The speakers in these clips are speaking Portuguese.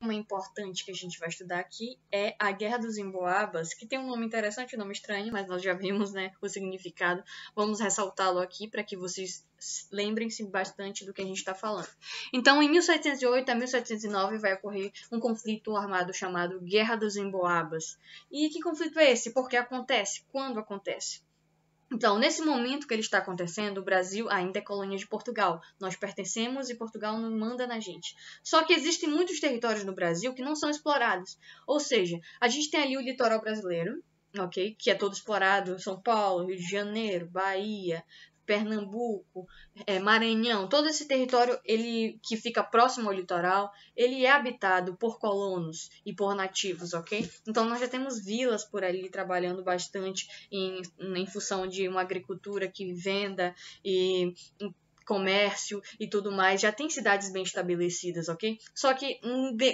Uma importante que a gente vai estudar aqui é a Guerra dos Emboabas, que tem um nome interessante, um nome estranho, mas nós já vimos, né, o significado. Vamos ressaltá-lo aqui para que vocês lembrem-se bastante do que a gente está falando. Então, em 1708 a 1709 vai ocorrer um conflito armado chamado Guerra dos Emboabas. E que conflito é esse? Por que acontece? Quando acontece? Então, nesse momento que ele está acontecendo, o Brasil ainda é colônia de Portugal. Nós pertencemos e Portugal não manda na gente. Só que existem muitos territórios no Brasil que não são explorados. Ou seja, a gente tem ali o litoral brasileiro, ok? Que é todo explorado, São Paulo, Rio de Janeiro, Bahia, Pernambuco, Maranhão, todo esse território ele que fica próximo ao litoral, ele é habitado por colonos e por nativos, ok? Então nós já temos vilas por ali trabalhando bastante em função de uma agricultura que venda e comércio e tudo mais, já tem cidades bem estabelecidas, ok? Só que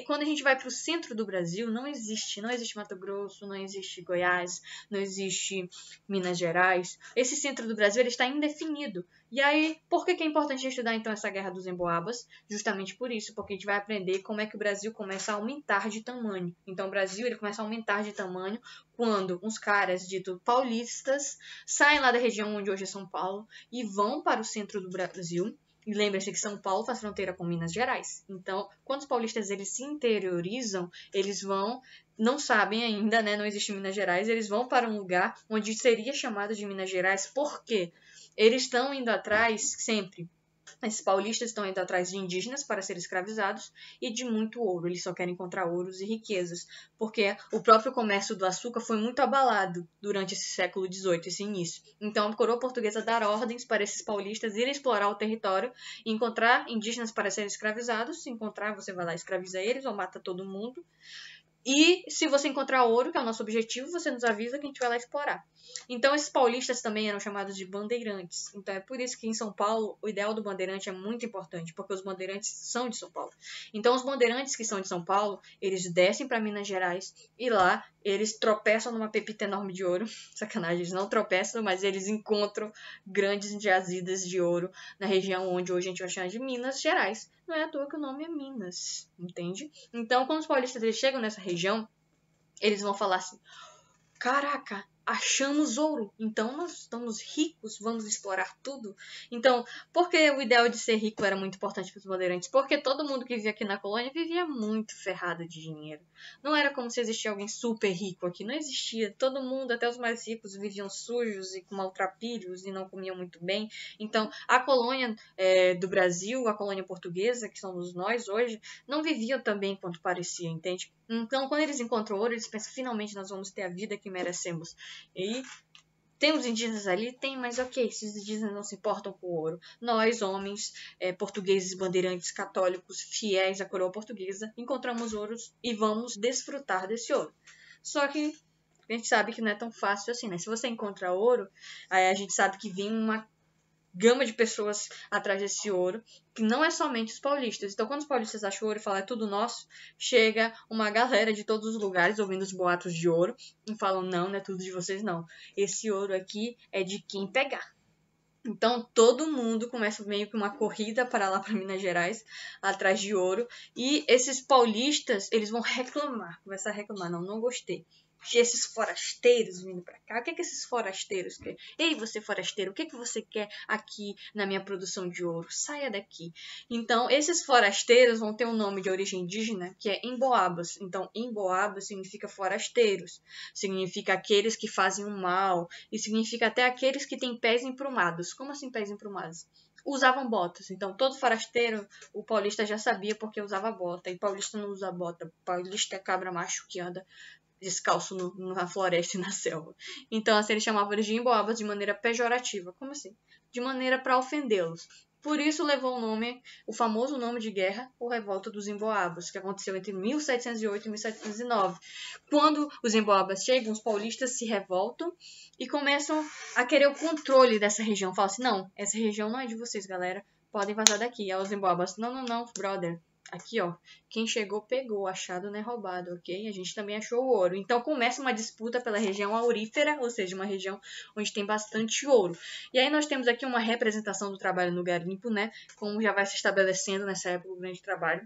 quando a gente vai para o centro do Brasil, não existe Mato Grosso, não existe Goiás, não existe Minas Gerais. Esse centro do Brasil ele está indefinido. E aí, por que é importante estudar então essa Guerra dos Emboabas? Justamente por isso, porque a gente vai aprender como é que o Brasil começa a aumentar de tamanho. Então o Brasil ele começa a aumentar de tamanho quando uns caras ditos paulistas saem lá da região onde hoje é São Paulo e vão para o centro do Brasil. E lembre-se que São Paulo faz fronteira com Minas Gerais. Então, quando os paulistas eles se interiorizam, eles vão, não sabem ainda, né, não existe Minas Gerais, eles vão para um lugar onde seria chamado de Minas Gerais. Por quê? Eles estão indo atrás sempre. Esses paulistas estão indo atrás de indígenas para serem escravizados e de muito ouro. Eles só querem encontrar ouros e riquezas, porque o próprio comércio do açúcar foi muito abalado durante esse século XVIII, esse início. Então, a coroa portuguesa dar ordens para esses paulistas irem explorar o território e encontrar indígenas para serem escravizados. Se encontrar, você vai lá e escraviza eles ou mata todo mundo. E se você encontrar ouro, que é o nosso objetivo, você nos avisa que a gente vai lá explorar. Então, esses paulistas também eram chamados de bandeirantes. Então, é por isso que em São Paulo, o ideal do bandeirante é muito importante, porque os bandeirantes são de São Paulo. Então, os bandeirantes que são de São Paulo, eles descem para Minas Gerais e lá eles tropeçam numa pepita enorme de ouro. Sacanagem, eles não tropeçam, mas eles encontram grandes jazidas de ouro na região onde hoje a gente vai chamar de Minas Gerais. Não é à toa que o nome é Minas, entende? Então, quando os paulistas eles chegam nessa região, eles vão falar assim: caraca, achamos ouro, então nós estamos ricos, vamos explorar tudo. Então, por que o ideal de ser rico era muito importante para os bandeirantes? Porque todo mundo que vivia aqui na colônia vivia muito ferrado de dinheiro. Não era como se existia alguém super rico aqui, não existia. Todo mundo, até os mais ricos, viviam sujos e com maltrapilhos e não comiam muito bem. Então, a colônia do Brasil, a colônia portuguesa, que somos nós hoje, não viviam tão bem quanto parecia, entende? Então, quando eles encontram ouro, eles pensam, finalmente nós vamos ter a vida que merecemos. E tem os indígenas ali? Tem, mas ok, esses indígenas não se importam com o ouro. Nós, homens, portugueses, bandeirantes, católicos, fiéis à coroa portuguesa, encontramos ouros e vamos desfrutar desse ouro. Só que a gente sabe que não é tão fácil assim, né? Se você encontra ouro, aí a gente sabe que vem uma gama de pessoas atrás desse ouro, que não é somente os paulistas. Então, quando os paulistas acham ouro e falam é tudo nosso, chega uma galera de todos os lugares ouvindo os boatos de ouro e falam não é tudo de vocês não. Esse ouro aqui é de quem pegar. Então, todo mundo começa meio que uma corrida para lá para Minas Gerais, atrás de ouro. E esses paulistas, eles vão reclamar, começar a reclamar, não gostei. Esses forasteiros vindo para cá, o que esses forasteiros querem? Ei, você forasteiro, o que você quer aqui na minha produção de ouro? Saia daqui. Então, esses forasteiros vão ter um nome de origem indígena, que é Emboabas. Então, Emboabas significa forasteiros, significa aqueles que fazem o mal, e significa até aqueles que têm pés emprumados. Como assim pés emprumados? Usavam botas. Então, todo forasteiro, o paulista já sabia porque usava bota. E paulista não usa bota. Paulista é cabra macho que anda descalço na floresta e na selva. Então, assim, ele chamava eles de emboabas de maneira pejorativa. Como assim? De maneira para ofendê-los. Por isso levou o nome, o famoso nome de guerra, o Revolta dos Emboabas, que aconteceu entre 1708 e 1709. Quando os emboabas chegam, os paulistas se revoltam e começam a querer o controle dessa região. Falam assim, não, essa região não é de vocês, galera. Podem vazar daqui. Aí os emboabas, não, brother. Aqui, ó, quem chegou pegou, achado não é roubado, ok? A gente também achou o ouro. Então começa uma disputa pela região aurífera, ou seja, uma região onde tem bastante ouro. E aí nós temos aqui uma representação do trabalho no garimpo, né? Como já vai se estabelecendo nessa época o grande trabalho,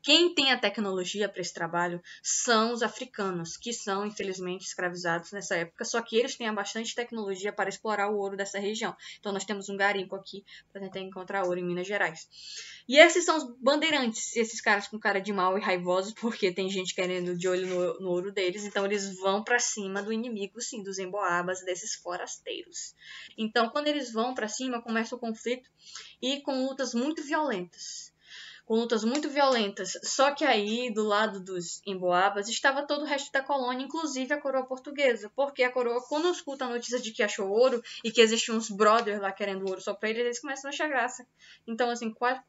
Quem tem a tecnologia para esse trabalho são os africanos, que são, infelizmente, escravizados nessa época, só que eles têm bastante tecnologia para explorar o ouro dessa região. Então, nós temos um garimpo aqui para tentar encontrar ouro em Minas Gerais. E esses são os bandeirantes, esses caras com cara de mal e raivosos, porque tem gente querendo de olho no ouro deles, então eles vão para cima do inimigo, sim, dos emboabas, desses forasteiros. Então, quando eles vão para cima, começa o conflito e com lutas muito violentas. Só que aí, do lado dos emboabas, estava todo o resto da colônia, inclusive a coroa portuguesa, porque a coroa, quando escuta a notícia de que achou ouro e que existiam uns brothers lá querendo ouro só pra eles começam a achar graça. Então, assim, quá.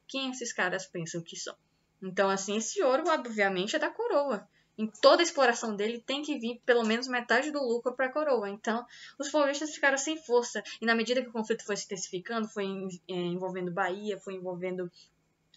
Quem esses caras pensam que são? Então, assim, esse ouro, obviamente, é da coroa. Em toda a exploração dele tem que vir pelo menos metade do lucro para a coroa. Então, os paulistas ficaram sem força. E na medida que o conflito foi se intensificando, foi envolvendo Bahia, foi envolvendo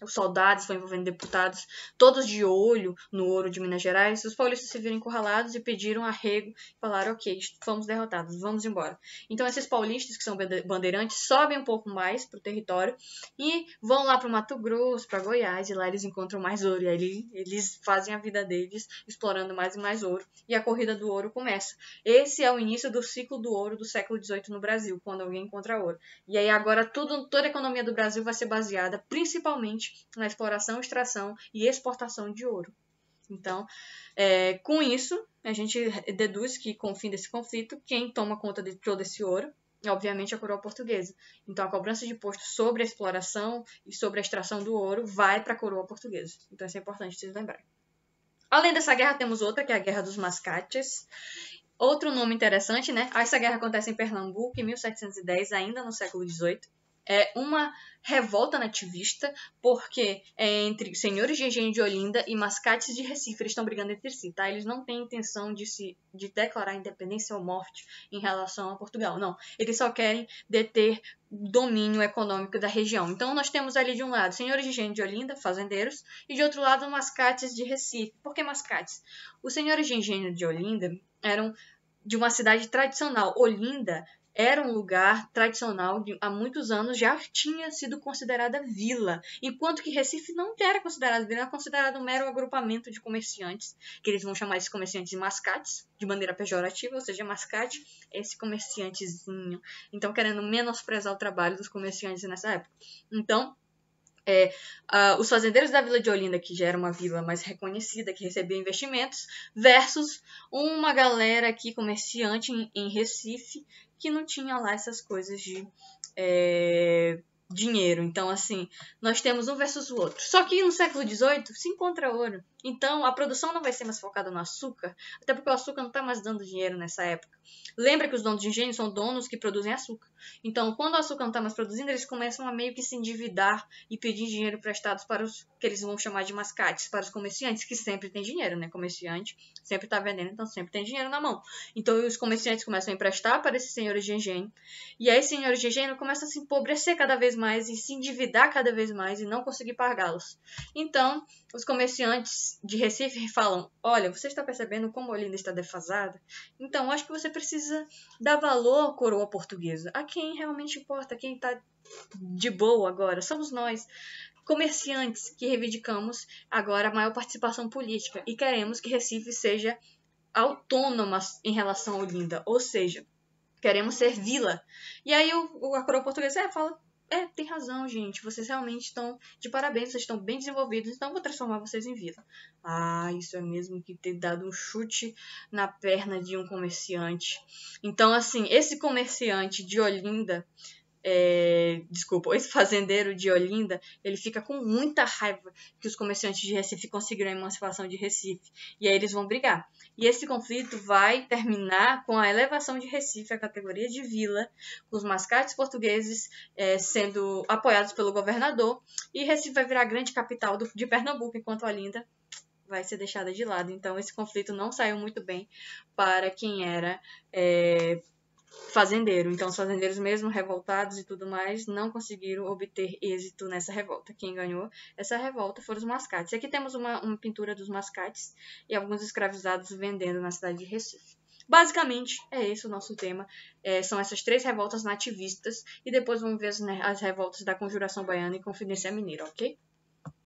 os soldados, foi envolvendo deputados, todos de olho no ouro de Minas Gerais, os paulistas se viram encurralados e pediram arrego, falaram, ok, fomos derrotados, vamos embora. Então esses paulistas, que são bandeirantes, sobem um pouco mais para o território e vão lá para o Mato Grosso, para Goiás, e lá eles encontram mais ouro, e aí eles fazem a vida deles explorando mais e mais ouro, e a corrida do ouro começa. Esse é o início do ciclo do ouro do século XVIII no Brasil, quando alguém encontra ouro. E aí agora toda a economia do Brasil vai ser baseada principalmente na exploração, extração e exportação de ouro. Então, com isso, a gente deduz que com o fim desse conflito, quem toma conta de todo esse ouro é, obviamente, a coroa portuguesa. Então, a cobrança de imposto sobre a exploração e sobre a extração do ouro vai para a coroa portuguesa. Então, isso é importante vocês lembrarem. Além dessa guerra, temos outra, que é a Guerra dos Mascates. Outro nome interessante, né? Essa guerra acontece em Pernambuco, em 1710, ainda no século XVIII. É uma revolta nativista, porque é entre senhores de engenho de Olinda e mascates de Recife, eles estão brigando entre si, tá? Eles não têm intenção de declarar independência ou morte em relação a Portugal, não. Eles só querem deter domínio econômico da região. Então, nós temos ali de um lado senhores de engenho de Olinda, fazendeiros, e de outro lado mascates de Recife. Por que mascates? Os senhores de engenho de Olinda eram de uma cidade tradicional. Olinda era um lugar tradicional, há muitos anos já tinha sido considerada vila, enquanto que Recife não era considerado vila, era considerado um mero agrupamento de comerciantes, que eles vão chamar esses comerciantes de mascates, de maneira pejorativa, ou seja, mascate é esse comerciantezinho. Então, querendo menosprezar o trabalho dos comerciantes nessa época. Então, os fazendeiros da Vila de Olinda, que já era uma vila mais reconhecida, que recebia investimentos, versus uma galera aqui, comerciante em Recife, que não tinha lá essas coisas de dinheiro. Então, assim, nós temos um versus o outro. Só que no século XVIII se encontra ouro. Então, a produção não vai ser mais focada no açúcar, até porque o açúcar não está mais dando dinheiro nessa época. Lembra que os donos de engenho são donos que produzem açúcar. Então, quando o açúcar não está mais produzindo, eles começam a meio que se endividar e pedir dinheiro emprestado para os que eles vão chamar de mascates, para os comerciantes, que sempre tem dinheiro, né? Comerciante sempre está vendendo, então sempre tem dinheiro na mão. Então, os comerciantes começam a emprestar para esses senhores de engenho. E aí, senhores de engenho começam a se empobrecer cada vez mais e se endividar cada vez mais e não conseguir pagá-los. Então, os comerciantes de Recife falam, olha, você está percebendo como Olinda está defasada? Então, acho que você precisa dar valor à coroa portuguesa. A quem realmente importa, quem está de boa agora, somos nós, comerciantes, que reivindicamos agora a maior participação política e queremos que Recife seja autônoma em relação a Olinda, ou seja, queremos ser vila. E aí a coroa portuguesa fala, tem razão, gente, vocês realmente estão de parabéns, vocês estão bem desenvolvidos, então vou transformar vocês em vila. Isso é mesmo que ter dado um chute na perna de um comerciante. Então, assim, esse comerciante de Olinda, esse fazendeiro de Olinda, ele fica com muita raiva que os comerciantes de Recife conseguiram a emancipação de Recife. E aí eles vão brigar. E esse conflito vai terminar com a elevação de Recife à categoria de vila, com os mascates portugueses sendo apoiados pelo governador, e Recife vai virar a grande capital de Pernambuco, enquanto Olinda vai ser deixada de lado. Então esse conflito não saiu muito bem para quem era fazendeiro. Então, os fazendeiros, mesmo revoltados e tudo mais, não conseguiram obter êxito nessa revolta. Quem ganhou essa revolta foram os mascates. Aqui temos uma pintura dos mascates e alguns escravizados vendendo na cidade de Recife. Basicamente, é esse o nosso tema. São essas 3 revoltas nativistas e depois vamos ver as revoltas da Conjuração Baiana e Confidência Mineira, ok?